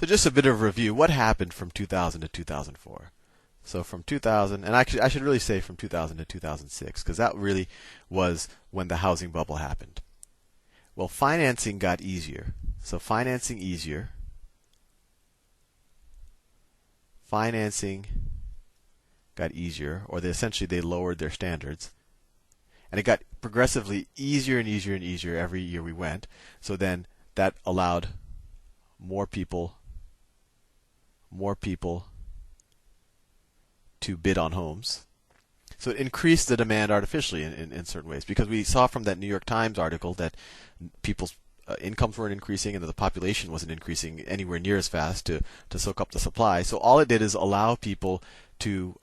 So just a bit of review. What happened from 2000 to 2004? So from 2000, and actually I should really say from 2000 to 2006, because that really was when the housing bubble happened. Well, financing got easier. So financing easier. Financing got easier, or essentially they lowered their standards. And it got progressively easier and easier and easier every year we went. So then that allowed more people to bid on homes. So it increased the demand artificially in certain ways, because we saw from that New York Times article that people's incomes weren't increasing and that the population wasn't increasing anywhere near as fast to soak up the supply. So all it did is allow people to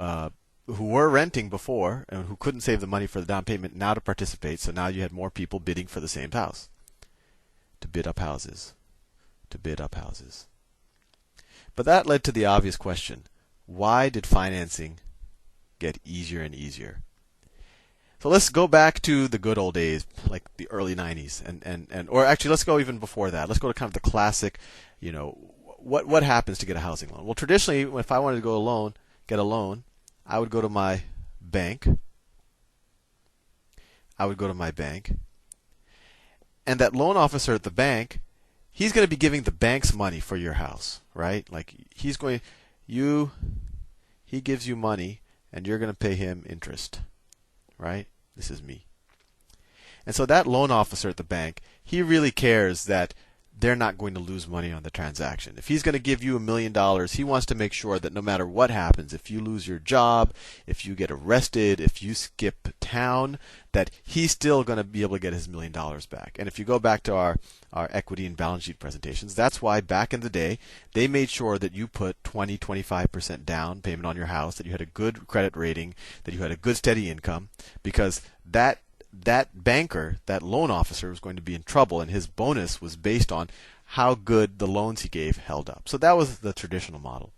who were renting before and who couldn't save the money for the down payment now to participate. So now you had more people bidding for the same house, to bid up houses, to bid up houses. But that led to the obvious question: why did financing get easier and easier? So let's go back to the good old days, like the early 90s, or actually let's go even before that. Let's go to kind of the classic, what happens to get a housing loan? Well, traditionally, if I wanted to get a loan, I would go to my bank. And that loan officer at the bank, he's going to be giving the bank's money for your house, right? Like he gives you money and you're going to pay him interest, right? This is me. And so that loan officer at the bank, he really cares that they're not going to lose money on the transaction. If he's going to give you $1 million, he wants to make sure that no matter what happens, if you lose your job, if you get arrested, if you skip town, that he's still going to be able to get his $1 million back. And if you go back to our equity and balance sheet presentations, that's why back in the day, they made sure that you put 20-25% down payment on your house, that you had a good credit rating, that you had a good steady income, because that banker, that loan officer, was going to be in trouble, and his bonus was based on how good the loans he gave held up. So that was the traditional model.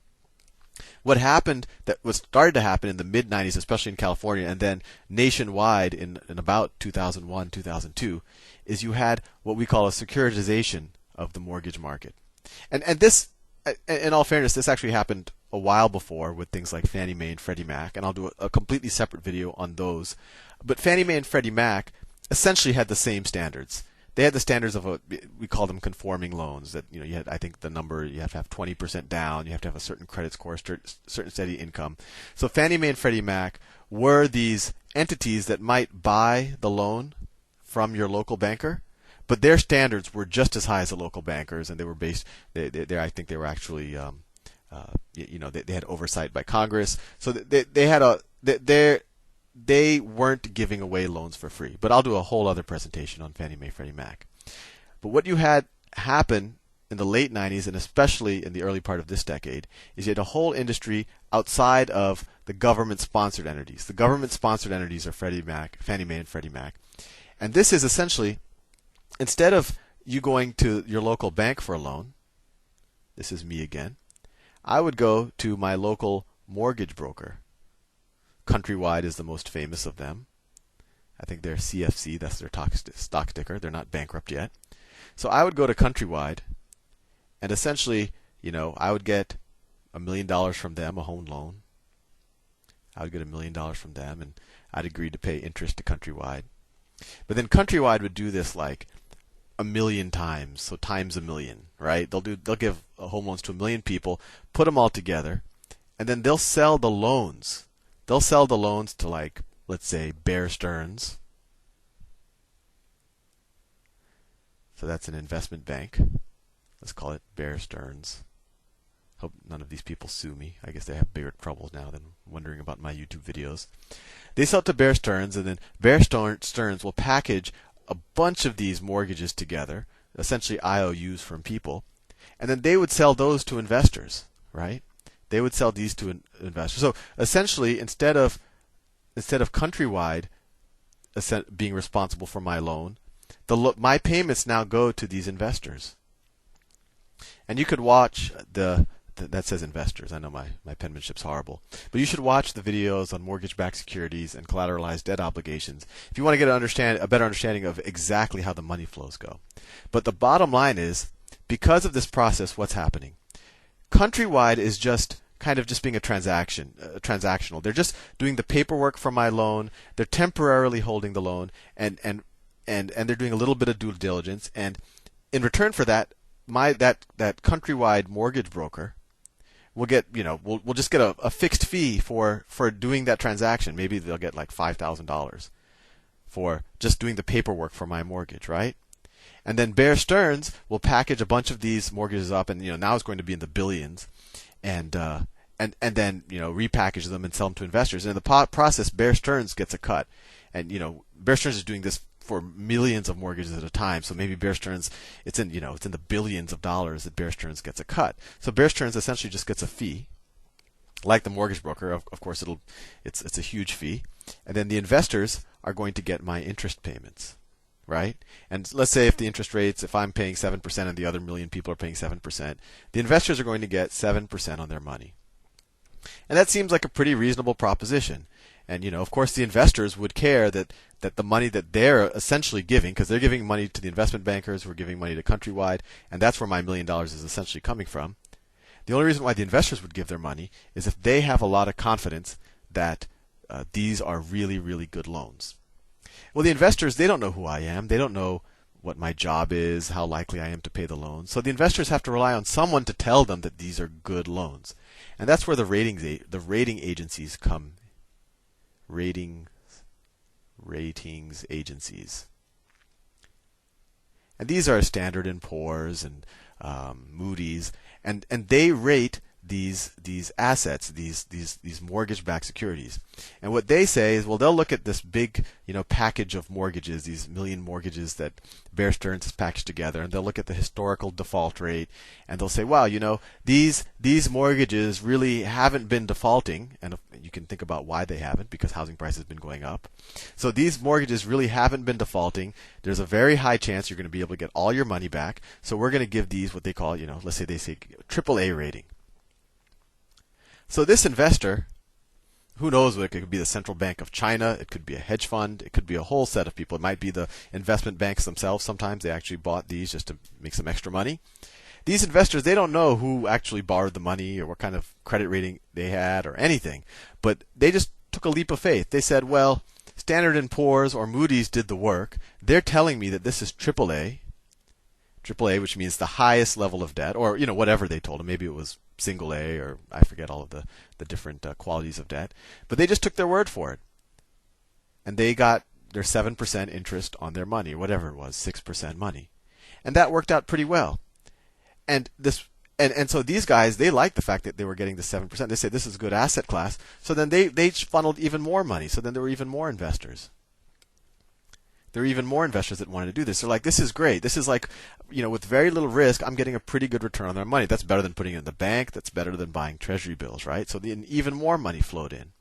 What happened, started to happen in the mid-90s, especially in California, and then nationwide in about 2001, 2002, is you had what we call a securitization of the mortgage market. And this, in all fairness, this actually happened a while before with things like Fannie Mae and Freddie Mac, and I'll do a completely separate video on those. But Fannie Mae and Freddie Mac essentially had the same standards. They had the standards of we call them conforming loans. That you had, I think the number, you have to have 20% down, you have to have a certain credit score, certain steady income. So Fannie Mae and Freddie Mac were these entities that might buy the loan from your local banker, but their standards were just as high as the local bankers, and they were based. I think they were actually, they had oversight by Congress, so they weren't giving away loans for free. But I'll do a whole other presentation on Fannie Mae, Freddie Mac. But what you had happen in the late 90s, and especially in the early part of this decade, is you had a whole industry outside of the government-sponsored entities. The government-sponsored entities are Fannie Mae and Freddie Mac. And this is essentially, instead of you going to your local bank for a loan, this is me again, I would go to my local mortgage broker. Countrywide is the most famous of them. I think they're CFC, that's their stock ticker. They're not bankrupt yet. So I would go to Countrywide, and essentially, I would get $1 million from them, a home loan. I would get $1 million from them, and I'd agree to pay interest to Countrywide. But then Countrywide would do this like 1 million times, so times 1 million, right? They'll give home loans to 1 million people, put them all together, and then they'll sell the loans. They'll sell the loans to, like, let's say, Bear Stearns. So that's an investment bank. Let's call it Bear Stearns. Hope none of these people sue me. I guess they have bigger troubles now than wondering about my YouTube videos. They sell to Bear Stearns, and then Bear Stearns will package a bunch of these mortgages together, essentially IOUs from people, and then they would sell those to investors, right? They would sell these to investors. So essentially, instead of Countrywide being responsible for my loan, my payments now go to these investors. And you could watch that says investors. I know my penmanship's horrible, but you should watch the videos on mortgage-backed securities and collateralized debt obligations if you want to get a better understanding of exactly how the money flows go. But the bottom line is, because of this process, what's happening? Countrywide is just kind of just being transactional. They're just doing the paperwork for my loan. They're temporarily holding the loan, and they're doing a little bit of due diligence. And in return for that, that Countrywide mortgage broker will get, we'll just get a fixed fee for doing that transaction. Maybe they'll get like $5,000 for just doing the paperwork for my mortgage, right? And then Bear Stearns will package a bunch of these mortgages up, and now it's going to be in the billions, and then repackage them and sell them to investors. And in the process, Bear Stearns gets a cut, and Bear Stearns is doing this for millions of mortgages at a time. So maybe Bear Stearns, it's in the billions of dollars that Bear Stearns gets a cut. So Bear Stearns essentially just gets a fee, like the mortgage broker. Of course, it's a huge fee, and then the investors are going to get my interest payments, right? And let's say if I'm paying 7% and the other million people are paying 7%, the investors are going to get 7% on their money. And that seems like a pretty reasonable proposition. And of course, the investors would care that the money that they're essentially giving, because they're giving money to the investment bankers who are giving money to Countrywide, and that's where my $1 million is essentially coming from. The only reason why the investors would give their money is if they have a lot of confidence that these are really, really good loans. Well, the investors, they don't know who I am. They don't know what my job is, how likely I am to pay the loan. So the investors have to rely on someone to tell them that these are good loans. And that's where the rating agencies come. Ratings agencies. And these are Standard & Poor's and Moody's, and they rate these assets, these mortgage-backed securities. And what they say is, well, they'll look at this big, package of mortgages, these million mortgages that Bear Stearns has packaged together, and they'll look at the historical default rate, and they'll say, wow, these mortgages really haven't been defaulting, and you can think about why they haven't, because housing prices have been going up. So these mortgages really haven't been defaulting. There's a very high chance you're going to be able to get all your money back. So we're going to give these what they call, let's say they say AAA rating. So this investor, who knows what it could be, the Central Bank of China, it could be a hedge fund, it could be a whole set of people. It might be the investment banks themselves. Sometimes they actually bought these just to make some extra money. These investors, they don't know who actually borrowed the money or what kind of credit rating they had or anything, but they just took a leap of faith. They said, well, Standard & Poor's or Moody's did the work. They're telling me that this is AAA, which means the highest level of debt, or whatever they told them. Maybe it was single A, or I forget all of the different qualities of debt. But they just took their word for it. And they got their 7% interest on their money, or whatever it was, 6% money. And that worked out pretty well. And so these guys, they liked the fact that they were getting the 7%. They said this is a good asset class. So then they funneled even more money. So then there were even more investors. There were even more investors that wanted to do this. They're like, this is great. This is like, with very little risk, I'm getting a pretty good return on their money. That's better than putting it in the bank. That's better than buying treasury bills, right? So even more money flowed in.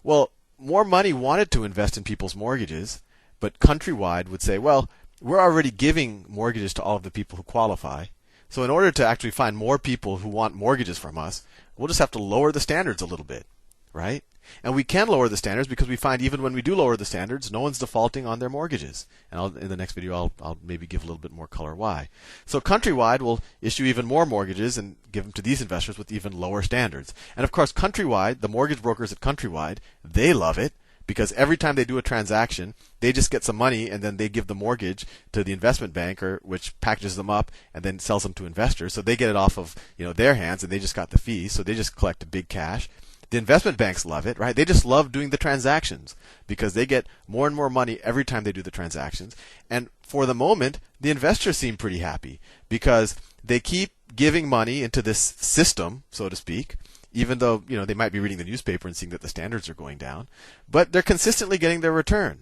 Well, more money wanted to invest in people's mortgages, but Countrywide would say, well, we're already giving mortgages to all of the people who qualify. So in order to actually find more people who want mortgages from us, we'll just have to lower the standards a little bit, right? And we can lower the standards because we find even when we do lower the standards, no one's defaulting on their mortgages. And in the next video, I'll maybe give a little bit more color why. So Countrywide will issue even more mortgages and give them to these investors with even lower standards. And of course, Countrywide, the mortgage brokers at Countrywide, they love it because every time they do a transaction, they just get some money and then they give the mortgage to the investment banker, which packages them up and then sells them to investors. So they get it off of their hands and they just got the fees. So they just collect a big cash. The investment banks love it, right? They just love doing the transactions because they get more and more money every time they do the transactions. And for the moment, the investors seem pretty happy because they keep giving money into this system, so to speak, even though they might be reading the newspaper and seeing that the standards are going down, but they're consistently getting their return.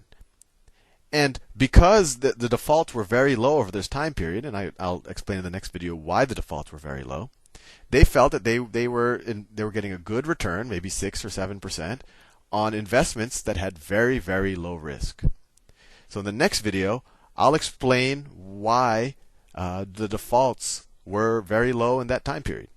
And because the defaults were very low over this time period, and I'll explain in the next video why the defaults were very low, they felt that they were getting a good return, maybe 6 or 7%, on investments that had very, very low risk. So in the next video, I'll explain why the defaults were very low in that time period.